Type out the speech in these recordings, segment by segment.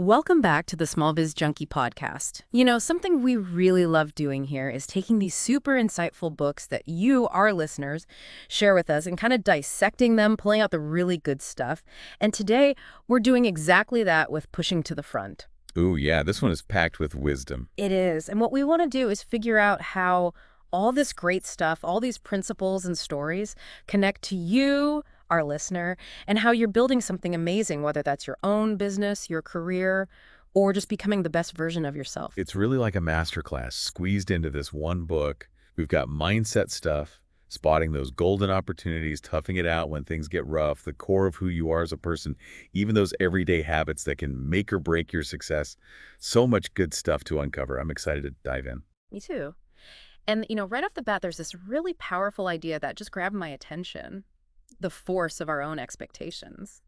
Welcome back to the Small Biz Junkie podcast. You know, something we really love doing here is taking these super insightful books that you, our listeners, share with us and kind of dissecting them, pulling out the really good stuff. And today, we're doing exactly that with Pushing to the Front. Ooh, yeah, this one is packed with wisdom. It is. And what we want to do is figure out how all this great stuff, all these principles and stories connect to you, our listener, and how you're building something amazing, whether that's your own business, your career, or just becoming the best version of yourself. It's really like a masterclass squeezed into this one book. We've got mindset stuff, spotting those golden opportunities, toughing it out when things get rough, the core of who you are as a person, even those everyday habits that can make or break your success. So much good stuff to uncover. I'm excited to dive in. Me too. And, you know, right off the bat, there's this really powerful idea that just grabbed my attention: the force of our own expectations.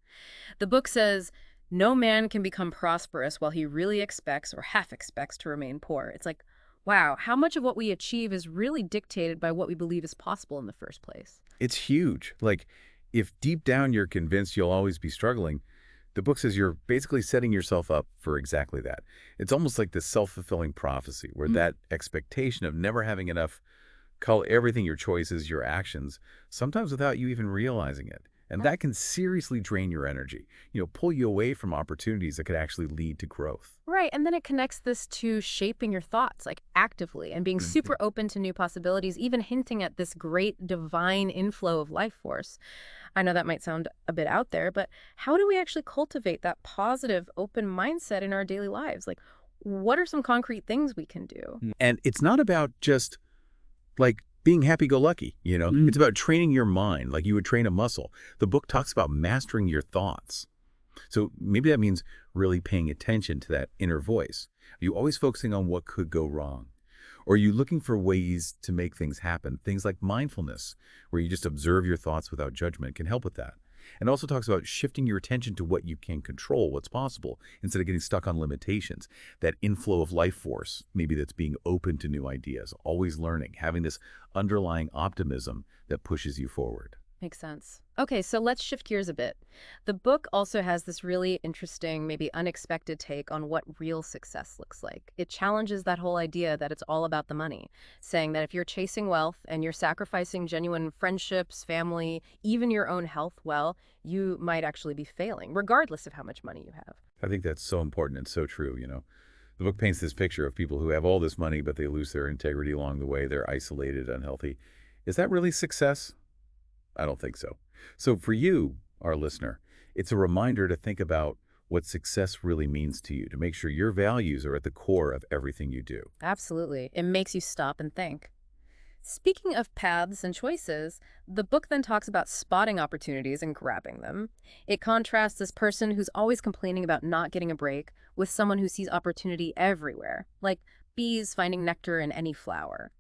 The book says, no man can become prosperous while he really expects or half expects to remain poor. It's like, wow, how much of what we achieve is really dictated by what we believe is possible in the first place? It's huge. Like, if deep down you're convinced you'll always be struggling, the book says you're basically setting yourself up for exactly that. It's almost like this self-fulfilling prophecy where that expectation of never having enough, call everything your choices, your actions, sometimes without you even realizing it. And that can seriously drain your energy, pull you away from opportunities that could actually lead to growth. Right, and then it connects this to shaping your thoughts, like actively, and being super open to new possibilities, even hinting at this great divine inflow of life force. I know that might sound a bit out there, but how do we actually cultivate that positive, open mindset in our daily lives? Like, what are some concrete things we can do? And it's not about just like being happy-go-lucky, It's about training your mind like you would train a muscle. The book talks about mastering your thoughts. So maybe that means really paying attention to that inner voice. Are you always focusing on what could go wrong? Or are you looking for ways to make things happen? Things like mindfulness, where you just observe your thoughts without judgment, can help with that. And also talks about shifting your attention to what you can control, what's possible, instead of getting stuck on limitations. That inflow of life force, maybe that's being open to new ideas, always learning, having this underlying optimism that pushes you forward. Makes sense. Okay, so let's shift gears a bit. The book also has this really interesting, maybe unexpected take on what real success looks like. It challenges that whole idea that it's all about the money, saying that if you're chasing wealth and you're sacrificing genuine friendships, family, even your own health, well, you might actually be failing, regardless of how much money you have. I think that's so important and so true, The book paints this picture of people who have all this money, but they lose their integrity along the way. They're isolated, unhealthy. Is that really success? I don't think so. So for you, our listener, it's a reminder to think about what success really means to you, to make sure your values are at the core of everything you do. Absolutely. It makes you stop and think. Speaking of paths and choices, the book then talks about spotting opportunities and grabbing them. It contrasts this person who's always complaining about not getting a break with someone who sees opportunity everywhere, like bees finding nectar in any flower.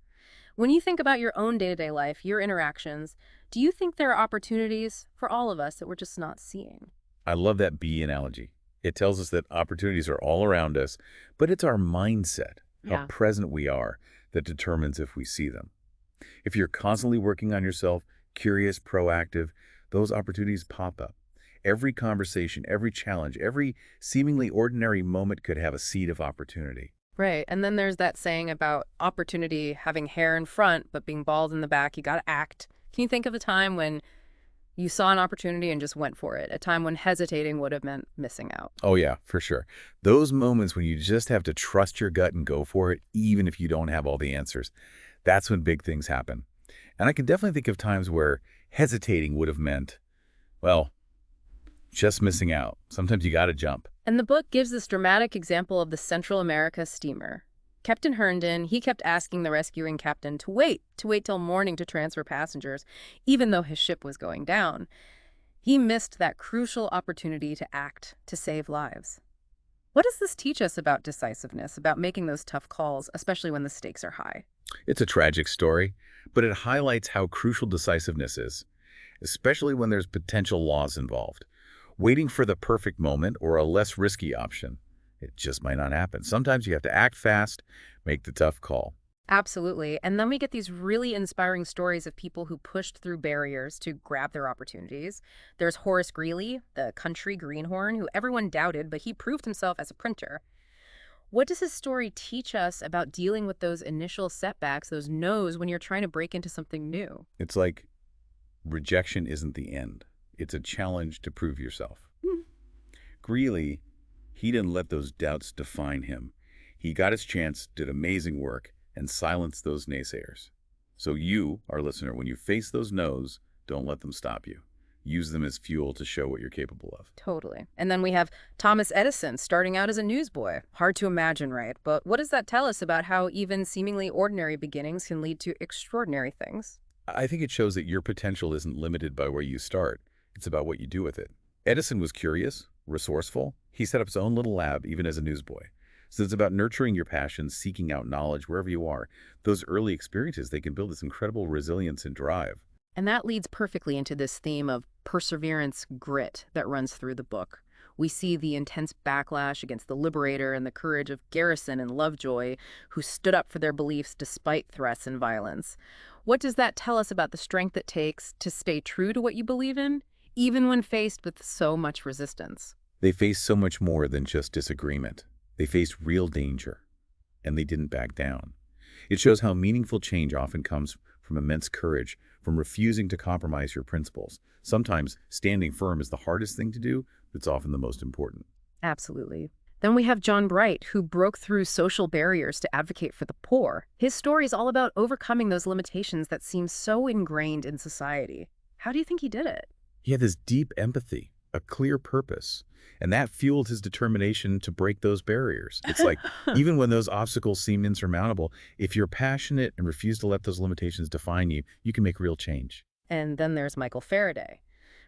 When you think about your own day-to-day life, your interactions, do you think there are opportunities for all of us that we're just not seeing? I love that bee analogy. It tells us that opportunities are all around us, but it's our mindset, how present we are, that determines if we see them. If you're constantly working on yourself, curious, proactive, those opportunities pop up. Every conversation, every challenge, every seemingly ordinary moment could have a seed of opportunity. Right. And then there's that saying about opportunity having hair in front, but being bald in the back. You got to act. Can you think of a time when you saw an opportunity and just went for it? A time when hesitating would have meant missing out? Oh yeah, for sure. Those moments when you just have to trust your gut and go for it, even if you don't have all the answers, that's when big things happen. And I can definitely think of times where hesitating would have meant, well, just missing out. Sometimes you got to jump. And the book gives this dramatic example of the Central America steamer. Captain Herndon, he kept asking the rescuing captain to wait till morning to transfer passengers, even though his ship was going down. He missed that crucial opportunity to act, to save lives. What does this teach us about decisiveness, about making those tough calls, especially when the stakes are high? It's a tragic story, but it highlights how crucial decisiveness is, especially when there's potential loss involved. Waiting for the perfect moment or a less risky option, it just might not happen. Sometimes you have to act fast, make the tough call. Absolutely. And then we get these really inspiring stories of people who pushed through barriers to grab their opportunities. There's Horace Greeley, the country greenhorn, who everyone doubted, but he proved himself as a printer. What does his story teach us about dealing with those initial setbacks, those no's, when you're trying to break into something new? It's like rejection isn't the end. It's a challenge to prove yourself. Hmm. Greeley, he didn't let those doubts define him. He got his chance, did amazing work, and silenced those naysayers. So you, our listener, when you face those no's, don't let them stop you. Use them as fuel to show what you're capable of. Totally. And then we have Thomas Edison starting out as a newsboy. Hard to imagine, right? But what does that tell us about how even seemingly ordinary beginnings can lead to extraordinary things? I think it shows that your potential isn't limited by where you start. It's about what you do with it. Edison was curious, resourceful. He set up his own little lab even as a newsboy. So it's about nurturing your passions, seeking out knowledge wherever you are. Those early experiences, they can build this incredible resilience and drive. And that leads perfectly into this theme of perseverance grit that runs through the book. We see the intense backlash against the Liberator and the courage of Garrison and Lovejoy, who stood up for their beliefs despite threats and violence. What does that tell us about the strength it takes to stay true to what you believe in, even when faced with so much resistance? They faced so much more than just disagreement. They faced real danger, and they didn't back down. It shows how meaningful change often comes from immense courage, from refusing to compromise your principles. Sometimes standing firm is the hardest thing to do, but it's often the most important. Absolutely. Then we have John Bright, who broke through social barriers to advocate for the poor. His story is all about overcoming those limitations that seem so ingrained in society. How do you think he did it? He had this deep empathy, a clear purpose, and that fueled his determination to break those barriers. It's like, even when those obstacles seem insurmountable, if you're passionate and refuse to let those limitations define you, you can make real change. And then there's Michael Faraday.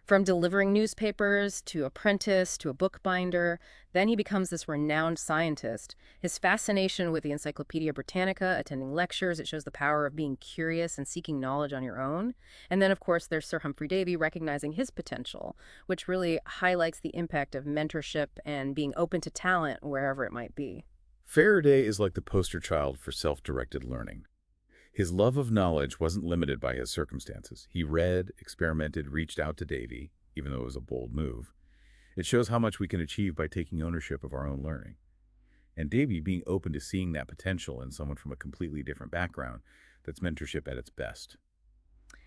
From delivering newspapers to apprentice to a bookbinder, then he becomes this renowned scientist. His fascination with the Encyclopedia Britannica, attending lectures, it shows the power of being curious and seeking knowledge on your own. And then, of course, there's Sir Humphrey Davy recognizing his potential, which really highlights the impact of mentorship and being open to talent wherever it might be. Faraday is like the poster child for self-directed learning. His love of knowledge wasn't limited by his circumstances. He read, experimented, reached out to Davy, even though it was a bold move. It shows how much we can achieve by taking ownership of our own learning. And Davy being open to seeing that potential in someone from a completely different background, that's mentorship at its best.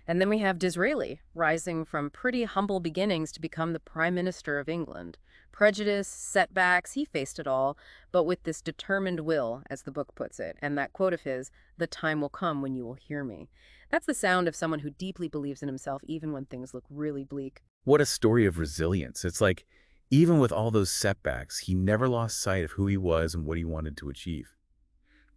And then we have Disraeli, rising from pretty humble beginnings to become the Prime Minister of England. Prejudice, setbacks, he faced it all, but with this determined will, as the book puts it. And that quote of his, "The time will come when you will hear me." That's the sound of someone who deeply believes in himself, even when things look really bleak. What a story of resilience. It's like, even with all those setbacks, he never lost sight of who he was and what he wanted to achieve.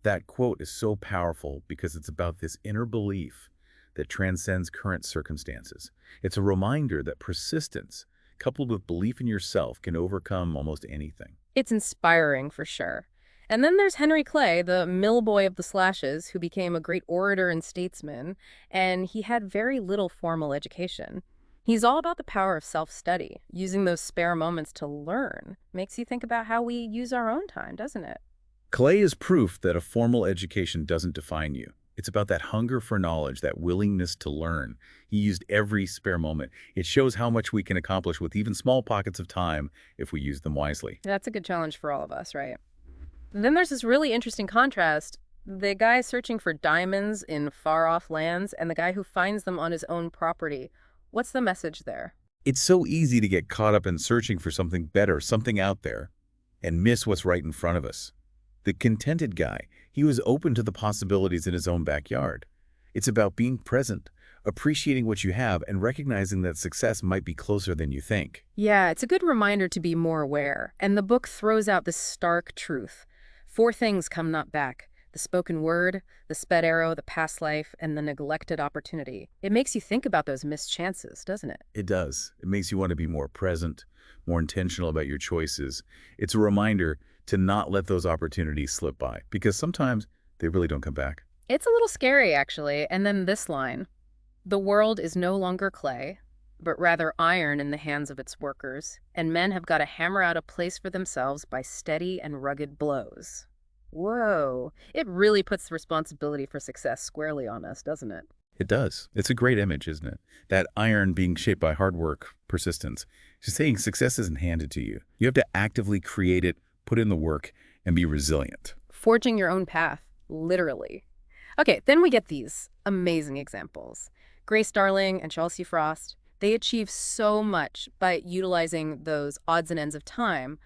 That quote is so powerful because it's about this inner belief that transcends current circumstances. It's a reminder that persistence, coupled with belief in yourself, can overcome almost anything. It's inspiring, for sure. And then there's Henry Clay, the mill boy of the slashes, who became a great orator and statesman, and he had very little formal education. He's all about the power of self-study, using those spare moments to learn. Makes you think about how we use our own time, doesn't it? Clay is proof that a formal education doesn't define you. It's about that hunger for knowledge, that willingness to learn. He used every spare moment. It shows how much we can accomplish with even small pockets of time if we use them wisely. That's a good challenge for all of us, right? Then there's this really interesting contrast. The guy searching for diamonds in far-off lands and the guy who finds them on his own property. What's the message there? It's so easy to get caught up in searching for something better, something out there, and miss what's right in front of us. The contented guy, he was open to the possibilities in his own backyard. It's about being present, appreciating what you have, and recognizing that success might be closer than you think. Yeah, it's a good reminder to be more aware. And the book throws out this stark truth. 4 things come not back: the spoken word, the sped arrow, the past life, and the neglected opportunity. It makes you think about those missed chances, doesn't it? It does. It makes you want to be more present, more intentional about your choices. It's a reminder to not let those opportunities slip by, because sometimes they really don't come back. It's a little scary, actually. And then this line: "The world is no longer clay, but rather iron in the hands of its workers, and men have got to hammer out a place for themselves by steady and rugged blows." Whoa. It really puts the responsibility for success squarely on us, doesn't it? It does. It's a great image, isn't it? That iron being shaped by hard work, persistence. Just saying success isn't handed to you. You have to actively create it, put in the work, and be resilient. Forging your own path, literally. Okay, then we get these amazing examples. Grace Darling and Chelsea Frost, they achieve so much by utilizing those odds and ends of time.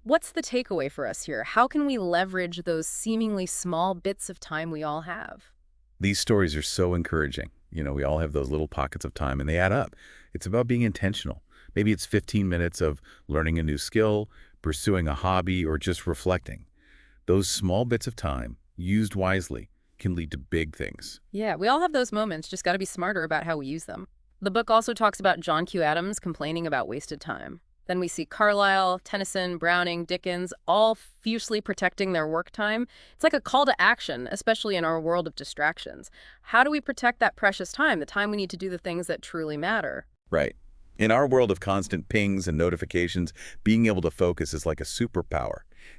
What's the takeaway for us here? How can we leverage those seemingly small bits of time we all have? These stories are so encouraging. We all have those little pockets of time and they add up. It's about being intentional. Maybe it's 15 minutes of learning a new skill, pursuing a hobby, or just reflecting. Those small bits of time, used wisely, can lead to big things. Yeah, we all have those moments, just got to be smarter about how we use them. The book also talks about John Q. Adams complaining about wasted time. Then we see Carlyle, Tennyson, Browning, Dickens, all fiercely protecting their work time. It's like a call to action, especially in our world of distractions. How do we protect that precious time, the time we need to do the things that truly matter? Right. In our world of constant pings and notifications, being able to focus is like a superpower.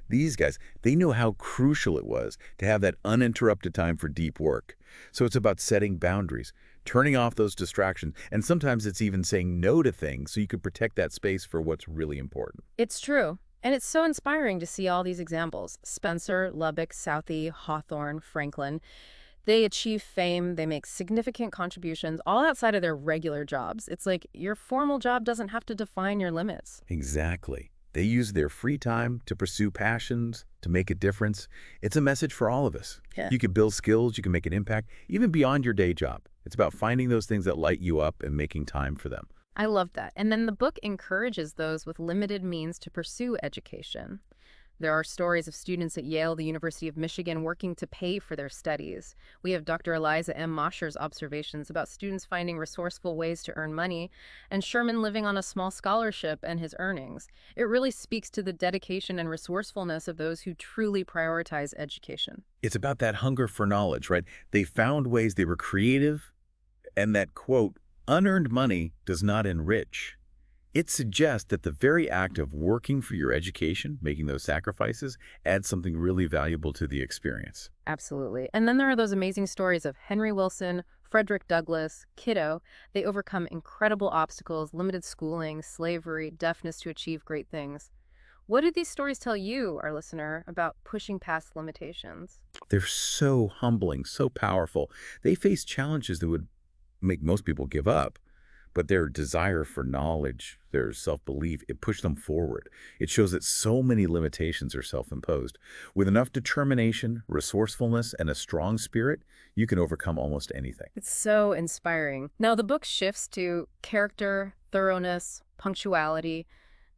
These guys, they knew how crucial it was to have that uninterrupted time for deep work. So it's about setting boundaries, turning off those distractions, and sometimes it's even saying no to things so you can protect that space for what's really important. It's true. And it's so inspiring to see all these examples. Spencer, Lubbock, Southey, Hawthorne, Franklin. They achieve fame, they make significant contributions, all outside of their regular jobs. It's like your formal job doesn't have to define your limits. Exactly. They use their free time to pursue passions, to make a difference. It's a message for all of us. Yeah. You can build skills, you can make an impact, even beyond your day job. It's about finding those things that light you up and making time for them. I love that. And then the book encourages those with limited means to pursue education. There are stories of students at Yale, the University of Michigan, working to pay for their studies. We have Dr. Eliza M. Mosher's observations about students finding resourceful ways to earn money, and Sherman living on a small scholarship and his earnings. It really speaks to the dedication and resourcefulness of those who truly prioritize education. It's about that hunger for knowledge, right? They found ways, they were creative, and that, quote, unearned money does not enrich. It suggests that the very act of working for your education, making those sacrifices, adds something really valuable to the experience. Absolutely. And then there are those amazing stories of Henry Wilson, Frederick Douglass, Kiddo. They overcome incredible obstacles, limited schooling, slavery, deafness to achieve great things. What do these stories tell you, our listener, about pushing past limitations? They're so humbling, so powerful. They face challenges that would make most people give up. But their desire for knowledge, their self-belief, it pushed them forward. It shows that so many limitations are self-imposed. With enough determination, resourcefulness, and a strong spirit, you can overcome almost anything. It's so inspiring. Now, the book shifts to character, thoroughness, punctuality,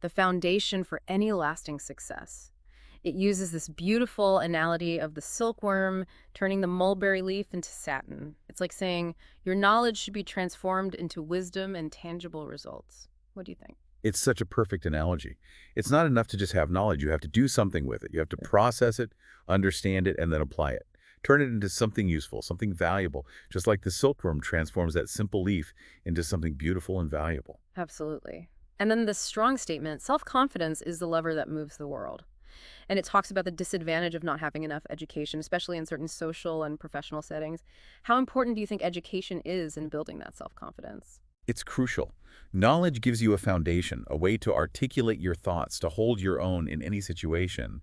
the foundation for any lasting success. It uses this beautiful analogy of the silkworm turning the mulberry leaf into satin. It's like saying your knowledge should be transformed into wisdom and tangible results. What do you think? It's such a perfect analogy. It's not enough to just have knowledge. You have to do something with it. You have to process it, understand it, and then apply it. Turn it into something useful, something valuable, just like the silkworm transforms that simple leaf into something beautiful and valuable. Absolutely. And then the strong statement, self-confidence is the lever that moves the world. And it talks about the disadvantage of not having enough education, especially in certain social and professional settings. How important do you think education is in building that self-confidence? It's crucial. Knowledge gives you a foundation, a way to articulate your thoughts, to hold your own in any situation.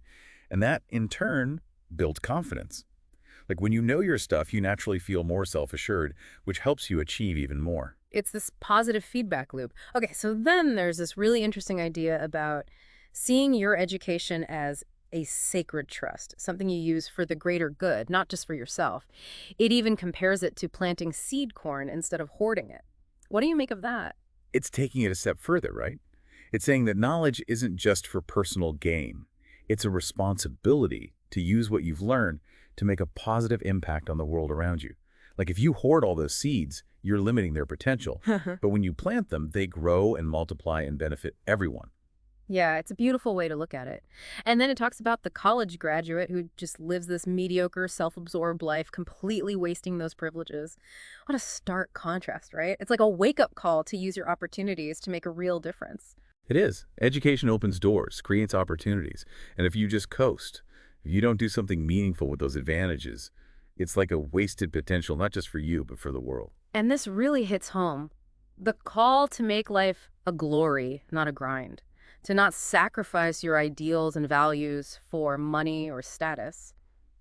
And that, in turn, builds confidence. Like when you know your stuff, you naturally feel more self-assured, which helps you achieve even more. It's this positive feedback loop. Okay, so then there's this really interesting idea about seeing your education as a sacred trust, something you use for the greater good, not just for yourself. It even compares it to planting seed corn instead of hoarding it. What do you make of that? It's taking it a step further, right? It's saying that knowledge isn't just for personal gain. It's a responsibility to use what you've learned to make a positive impact on the world around you. Like if you hoard all those seeds, you're limiting their potential. But when you plant them, they grow and multiply and benefit everyone. Yeah, it's a beautiful way to look at it. And then it talks about the college graduate who just lives this mediocre, self-absorbed life, completely wasting those privileges. What a stark contrast, right? It's like a wake-up call to use your opportunities to make a real difference. It is. Education opens doors, creates opportunities. And if you just coast, If you don't do something meaningful with those advantages, it's like a wasted potential, not just for you, but for the world. And this really hits home. The call to make life a glory, not a grind. To not sacrifice your ideals and values for money or status.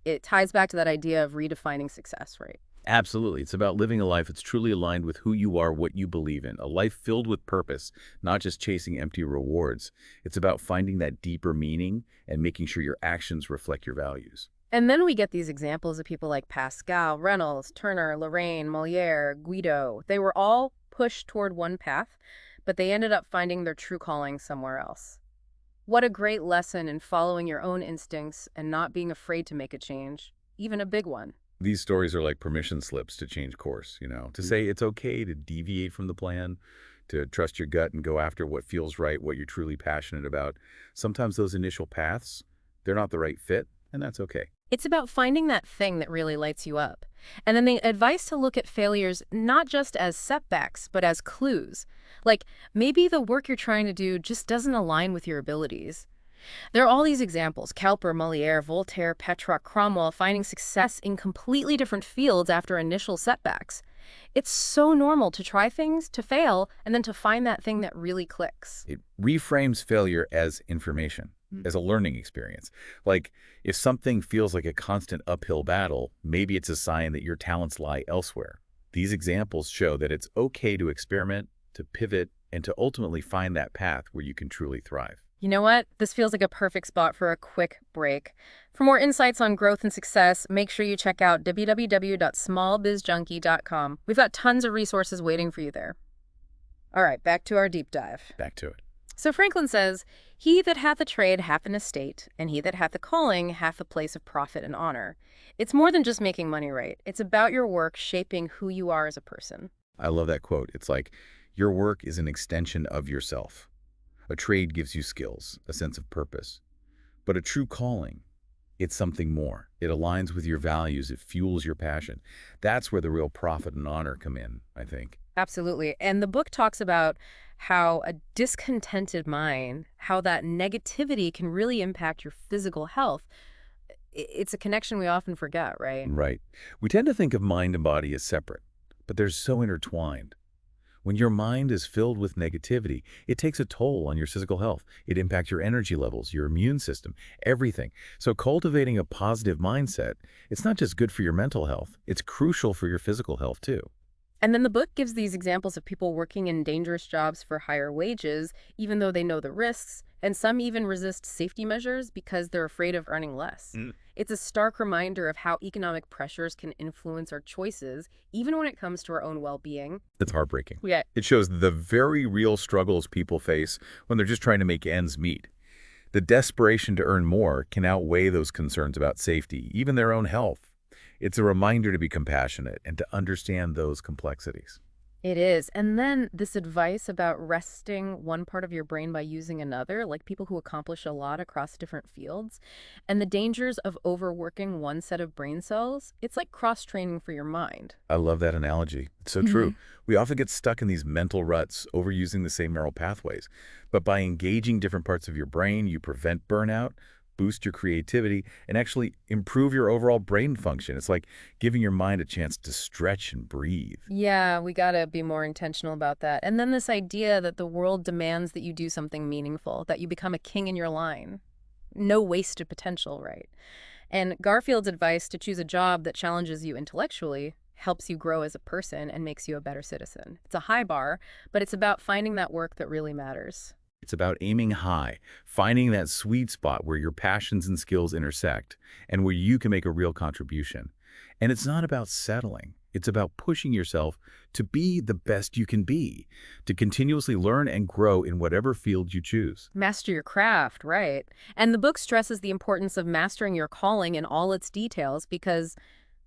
It ties back to that idea of redefining success, right? Absolutely. It's about living a life that's truly aligned with who you are, what you believe in, a life filled with purpose, not just chasing empty rewards. It's about finding that deeper meaning and making sure your actions reflect your values. And then we get these examples of people like Pascal, Reynolds, Turner, Lorraine, Moliere, Guido. They were all pushed toward one path, but they ended up finding their true calling somewhere else. What a great lesson in following your own instincts and not being afraid to make a change, even a big one. These stories are like permission slips to change course, to say it's okay to deviate from the plan, to trust your gut and go after what feels right, what you're truly passionate about. Sometimes those initial paths, they're not the right fit, and that's okay. It's about finding that thing that really lights you up. And then the advice to look at failures not just as setbacks, but as clues. Like, maybe the work you're trying to do just doesn't align with your abilities. There are all these examples, Cowper, Moliere, Voltaire, Petrarch, Cromwell, finding success in completely different fields after initial setbacks. It's so normal to try things, to fail, and then to find that thing that really clicks. It reframes failure as information, as a learning experience. Like, if something feels like a constant uphill battle, maybe it's a sign that your talents lie elsewhere. These examples show that it's okay to experiment, to pivot, and to ultimately find that path where you can truly thrive. You know what? This feels like a perfect spot for a quick break. For more insights on growth and success, make sure you check out www.smallbizjunkie.com. We've got tons of resources waiting for you there. All right, back to our deep dive. Back to it. So Franklin says, "He that hath a trade hath an estate, and he that hath a calling hath a place of profit and honor." It's more than just making money, right? It's about your work shaping who you are as a person. I love that quote. It's like, your work is an extension of yourself. A trade gives you skills, a sense of purpose. But a true calling, it's something more. It aligns with your values. It fuels your passion. That's where the real profit and honor come in, I think. Absolutely. And the book talks about how a discontented mind, how that negativity can really impact your physical health. It's a connection we often forget, right? Right. We tend to think of mind and body as separate, but they're so intertwined. When your mind is filled with negativity, it takes a toll on your physical health. It impacts your energy levels, your immune system, everything. So cultivating a positive mindset, it's not just good for your mental health, it's crucial for your physical health too. And then the book gives these examples of people working in dangerous jobs for higher wages, even though they know the risks, and some even resist safety measures because they're afraid of earning less. It's a stark reminder of how economic pressures can influence our choices, even when it comes to our own well-being. It's heartbreaking. Yeah. It shows the very real struggles people face when they're just trying to make ends meet. The desperation to earn more can outweigh those concerns about safety, even their own health. It's a reminder to be compassionate and to understand those complexities. It is. And then this advice about resting one part of your brain by using another, like people who accomplish a lot across different fields, and the dangers of overworking one set of brain cells, it's like cross-training for your mind. I love that analogy. It's so true. We often get stuck in these mental ruts, overusing the same neural pathways. But by engaging different parts of your brain, you prevent burnout, boost your creativity, and actually improve your overall brain function. It's like giving your mind a chance to stretch and breathe. Yeah, we gotta be more intentional about that. And then this idea that the world demands that you do something meaningful, that you become a king in your line. No wasted potential, right? And Garfield's advice to choose a job that challenges you intellectually helps you grow as a person and makes you a better citizen. It's a high bar, but it's about finding that work that really matters. It's about aiming high, finding that sweet spot where your passions and skills intersect and where you can make a real contribution. And it's not about settling. It's about pushing yourself to be the best you can be, to continuously learn and grow in whatever field you choose. Master your craft, right? And the book stresses the importance of mastering your calling in all its details because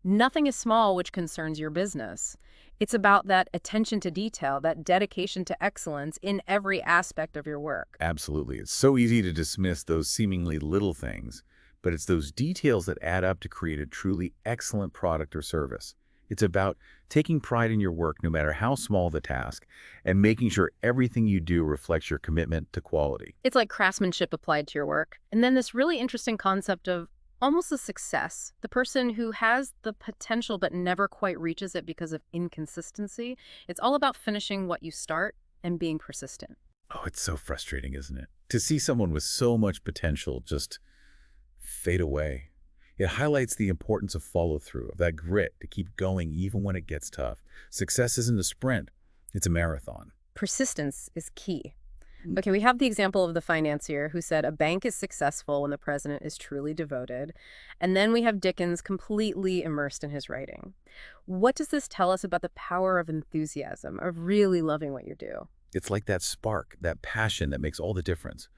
nothing is small which concerns your business. It's about that attention to detail, that dedication to excellence in every aspect of your work. Absolutely. It's so easy to dismiss those seemingly little things, but it's those details that add up to create a truly excellent product or service. It's about taking pride in your work no matter how small the task and making sure everything you do reflects your commitment to quality. It's like craftsmanship applied to your work. And then this really interesting concept of Almost a success. The person who has the potential but never quite reaches it because of inconsistency. It's all about finishing what you start and being persistent. Oh, it's so frustrating, isn't it? To see someone with so much potential just fade away. It highlights the importance of follow-through, of that grit to keep going even when it gets tough. Success isn't a sprint, it's a marathon. Persistence is key. Okay, we have the example of the financier who said a bank is successful when the president is truly devoted. And then we have Dickens completely immersed in his writing. What does this tell us about the power of enthusiasm, of really loving what you do? It's like that spark, that passion that makes all the difference.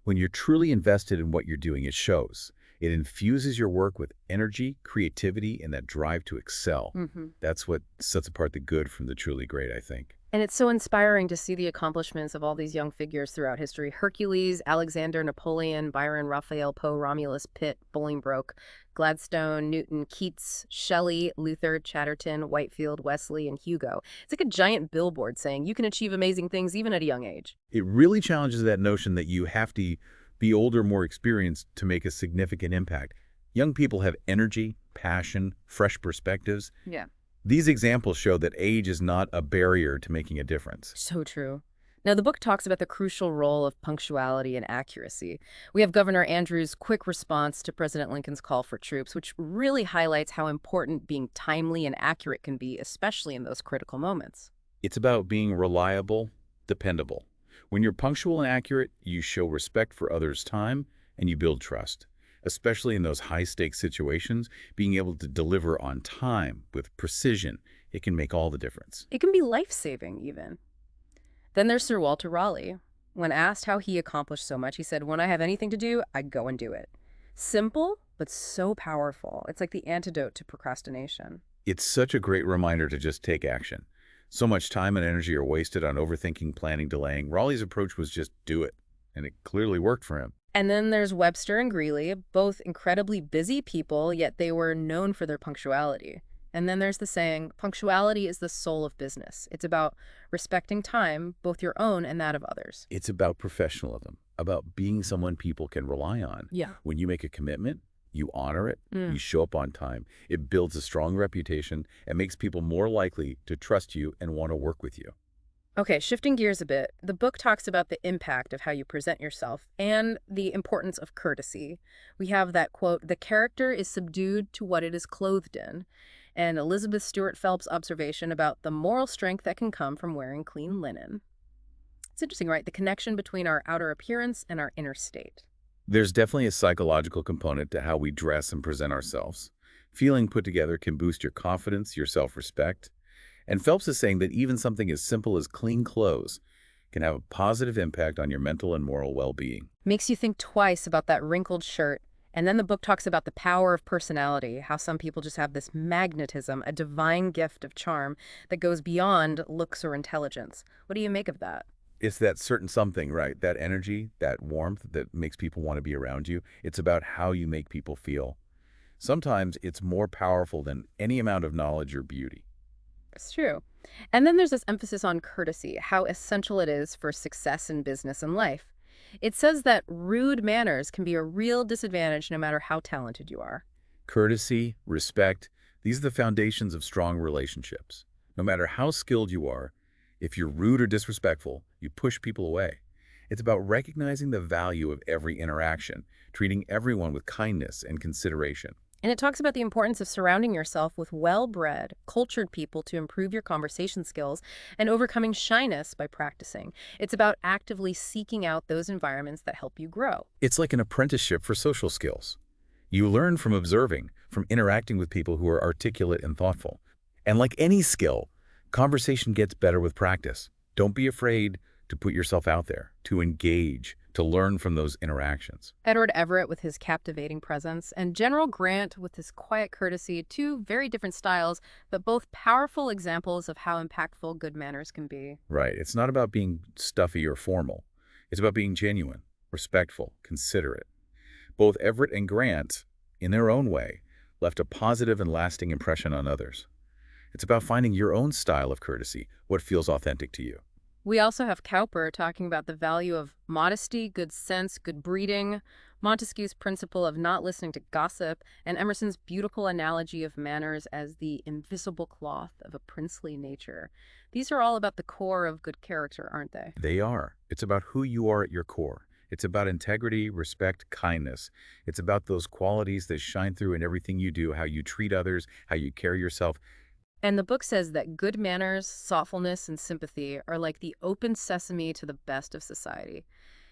When you're truly invested in what you're doing, it shows. It infuses your work with energy, creativity, and that drive to excel. That's what sets apart the good from the truly great, I think. And it's so inspiring to see the accomplishments of all these young figures throughout history. Hercules, Alexander, Napoleon, Byron, Raphael, Poe, Romulus, Pitt, Bolingbroke, Gladstone, Newton, Keats, Shelley, Luther, Chatterton, Whitefield, Wesley, and Hugo. It's like a giant billboard saying you can achieve amazing things even at a young age. It really challenges that notion that you have to be older, more experienced to make a significant impact. Young people have energy, passion, fresh perspectives. Yeah. These examples show that age is not a barrier to making a difference. So true. Now, the book talks about the crucial role of punctuality and accuracy. We have Governor Andrews' quick response to President Lincoln's call for troops, which really highlights how important being timely and accurate can be, especially in those critical moments. It's about being reliable, dependable. When you're punctual and accurate, you show respect for others' time and you build trust. Especially in those high-stakes situations, being able to deliver on time with precision, it can make all the difference. It can be life-saving, even. Then there's Sir Walter Raleigh. When asked how he accomplished so much, he said, "When I have anything to do, I go and do it." Simple, but so powerful. It's like the antidote to procrastination. It's such a great reminder to just take action. So much time and energy are wasted on overthinking, planning, delaying. Raleigh's approach was just do it, and it clearly worked for him. And then there's Webster and Greeley, both incredibly busy people, yet they were known for their punctuality. And then there's the saying, punctuality is the soul of business. It's about respecting time, both your own and that of others. It's about professionalism, about being someone people can rely on. Yeah. When you make a commitment, you honor it, you show up on time. It builds a strong reputation and makes people more likely to trust you and want to work with you. Okay, shifting gears a bit, the book talks about the impact of how you present yourself and the importance of courtesy. We have that quote, "The character is subdued to what it is clothed in," and Elizabeth Stuart Phelps' observation about the moral strength that can come from wearing clean linen. It's interesting, right? The connection between our outer appearance and our inner state. There's definitely a psychological component to how we dress and present ourselves. Feeling put together can boost your confidence, your self-respect. And Phelps is saying that even something as simple as clean clothes can have a positive impact on your mental and moral well-being. Makes you think twice about that wrinkled shirt. And then the book talks about the power of personality, how some people just have this magnetism, a divine gift of charm that goes beyond looks or intelligence. What do you make of that? It's that certain something, right? That energy, that warmth that makes people want to be around you. It's about how you make people feel. Sometimes it's more powerful than any amount of knowledge or beauty. It's true. And then there's this emphasis on courtesy, how essential it is for success in business and life. It says that rude manners can be a real disadvantage no matter how talented you are. Courtesy, respect, these are the foundations of strong relationships. No matter how skilled you are, if you're rude or disrespectful, you push people away. It's about recognizing the value of every interaction, treating everyone with kindness and consideration. And it talks about the importance of surrounding yourself with well-bred, cultured people to improve your conversation skills and overcoming shyness by practicing. It's about actively seeking out those environments that help you grow. It's like an apprenticeship for social skills. You learn from observing, from interacting with people who are articulate and thoughtful. And like any skill, conversation gets better with practice. Don't be afraid to put yourself out there, to engage, to learn from those interactions. Edward Everett with his captivating presence, and General Grant with his quiet courtesy, two very different styles, but both powerful examples of how impactful good manners can be. Right. It's not about being stuffy or formal. It's about being genuine, respectful, considerate. Both Everett and Grant, in their own way, left a positive and lasting impression on others. It's about finding your own style of courtesy, what feels authentic to you. We also have Cowper talking about the value of modesty, good sense, good breeding, Montesquieu's principle of not listening to gossip, and Emerson's beautiful analogy of manners as the invisible cloth of a princely nature. These are all about the core of good character, aren't they? They are. It's about who you are at your core. It's about integrity, respect, kindness. It's about those qualities that shine through in everything you do, how you treat others, how you carry yourself. And the book says that good manners, thoughtfulness, and sympathy are like the open sesame to the best of society.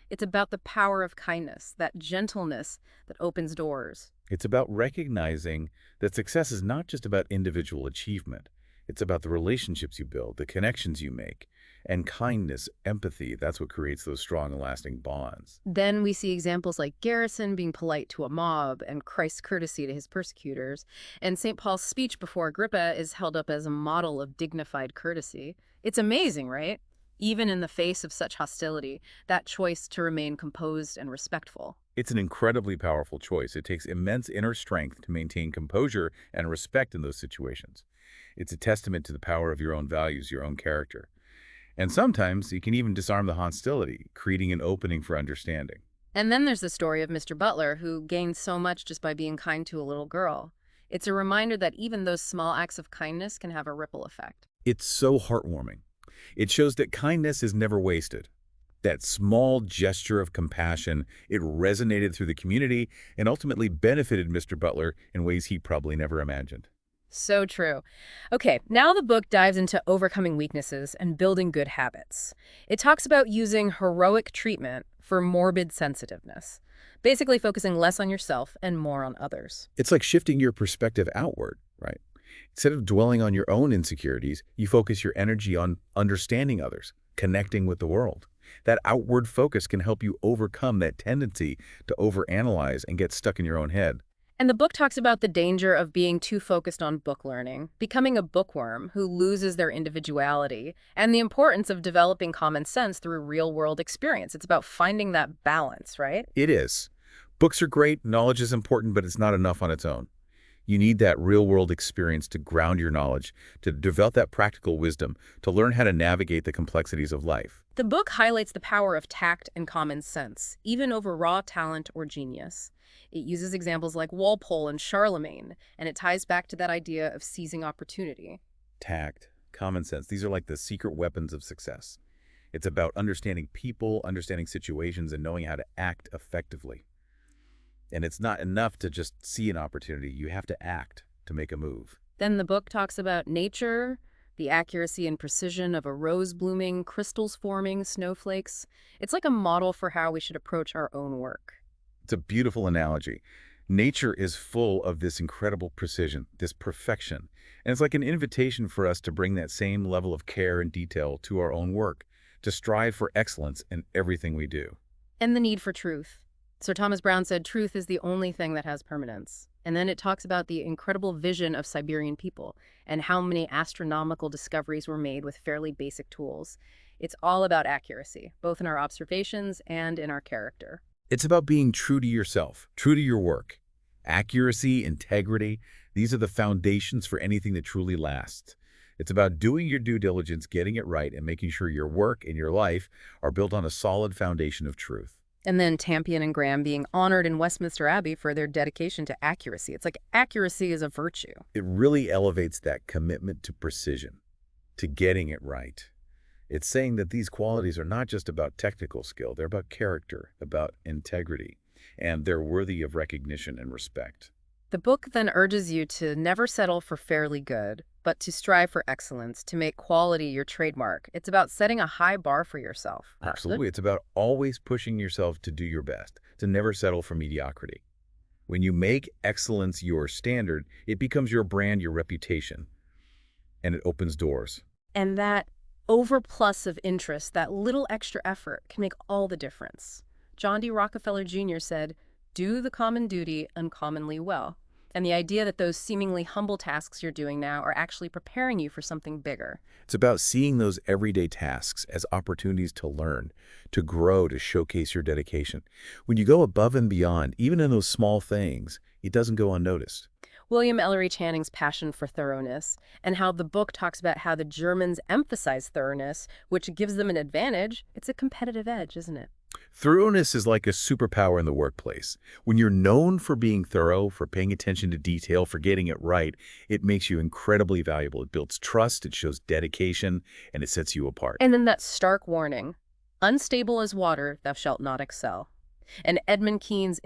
It's about the power of kindness, that gentleness that opens doors. It's about recognizing that success is not just about individual achievement. It's about the relationships you build, the connections you make, and kindness, empathy. That's what creates those strong and lasting bonds. Then we see examples like Garrison being polite to a mob and Christ's courtesy to his persecutors. And St. Paul's speech before Agrippa is held up as a model of dignified courtesy. It's amazing, right? Even in the face of such hostility, that choice to remain composed and respectful. It's an incredibly powerful choice. It takes immense inner strength to maintain composure and respect in those situations. It's a testament to the power of your own values, your own character. And sometimes it can even disarm the hostility, creating an opening for understanding. And then there's the story of Mr. Butler, who gained so much just by being kind to a little girl. It's a reminder that even those small acts of kindness can have a ripple effect. It's so heartwarming. It shows that kindness is never wasted. That small gesture of compassion, it resonated through the community and ultimately benefited Mr. Butler in ways he probably never imagined. So true. Okay, now the book dives into overcoming weaknesses and building good habits. It talks about using heroic treatment for morbid sensitiveness, basically focusing less on yourself and more on others. It's like shifting your perspective outward, right? Instead of dwelling on your own insecurities, you focus your energy on understanding others, connecting with the world. That outward focus can help you overcome that tendency to overanalyze and get stuck in your own head. And the book talks about the danger of being too focused on book learning, becoming a bookworm who loses their individuality, and the importance of developing common sense through real-world experience. It's about finding that balance, right? It is. Books are great, knowledge is important, but it's not enough on its own. You need that real-world experience to ground your knowledge, to develop that practical wisdom, to learn how to navigate the complexities of life. The book highlights the power of tact and common sense, even over raw talent or genius. It uses examples like Walpole and Charlemagne, and it ties back to that idea of seizing opportunity. Tact, common sense, these are like the secret weapons of success. It's about understanding people, understanding situations, and knowing how to act effectively. And it's not enough to just see an opportunity. You have to act to make a move. Then the book talks about nature, the accuracy and precision of a rose blooming, crystals forming, snowflakes. It's like a model for how we should approach our own work. It's a beautiful analogy. Nature is full of this incredible precision, this perfection. And it's like an invitation for us to bring that same level of care and detail to our own work, to strive for excellence in everything we do. And the need for truth. Sir Thomas Browne said truth is the only thing that has permanence. And then it talks about the incredible vision of Siberian people and how many astronomical discoveries were made with fairly basic tools. It's all about accuracy, both in our observations and in our character. It's about being true to yourself, true to your work. Accuracy, integrity, these are the foundations for anything that truly lasts. It's about doing your due diligence, getting it right, and making sure your work and your life are built on a solid foundation of truth. And then Tampion and Graham being honored in Westminster Abbey for their dedication to accuracy. It's like accuracy is a virtue. It really elevates that commitment to precision, to getting it right. It's saying that these qualities are not just about technical skill, they're about character, about integrity, and they're worthy of recognition and respect. The book then urges you to never settle for fairly good, but to strive for excellence, to make quality your trademark. It's about setting a high bar for yourself. Absolutely. It's about always pushing yourself to do your best, to never settle for mediocrity. When you make excellence your standard, it becomes your brand, your reputation, and it opens doors. And that overplus of interest, that little extra effort, can make all the difference. John D. Rockefeller Jr. said, "Do the common duty uncommonly well." And the idea that those seemingly humble tasks you're doing now are actually preparing you for something bigger. It's about seeing those everyday tasks as opportunities to learn, to grow, to showcase your dedication. When you go above and beyond, even in those small things, it doesn't go unnoticed. William Ellery Channing's passion for thoroughness, and how the book talks about how the Germans emphasize thoroughness, which gives them an advantage. It's a competitive edge, isn't it? Thoroughness is like a superpower in the workplace. When you're known for being thorough, for paying attention to detail, for getting it right, it makes you incredibly valuable. It builds trust, it shows dedication, and it sets you apart. And then that stark warning, unstable as water, thou shalt not excel. And Edmund Keynes'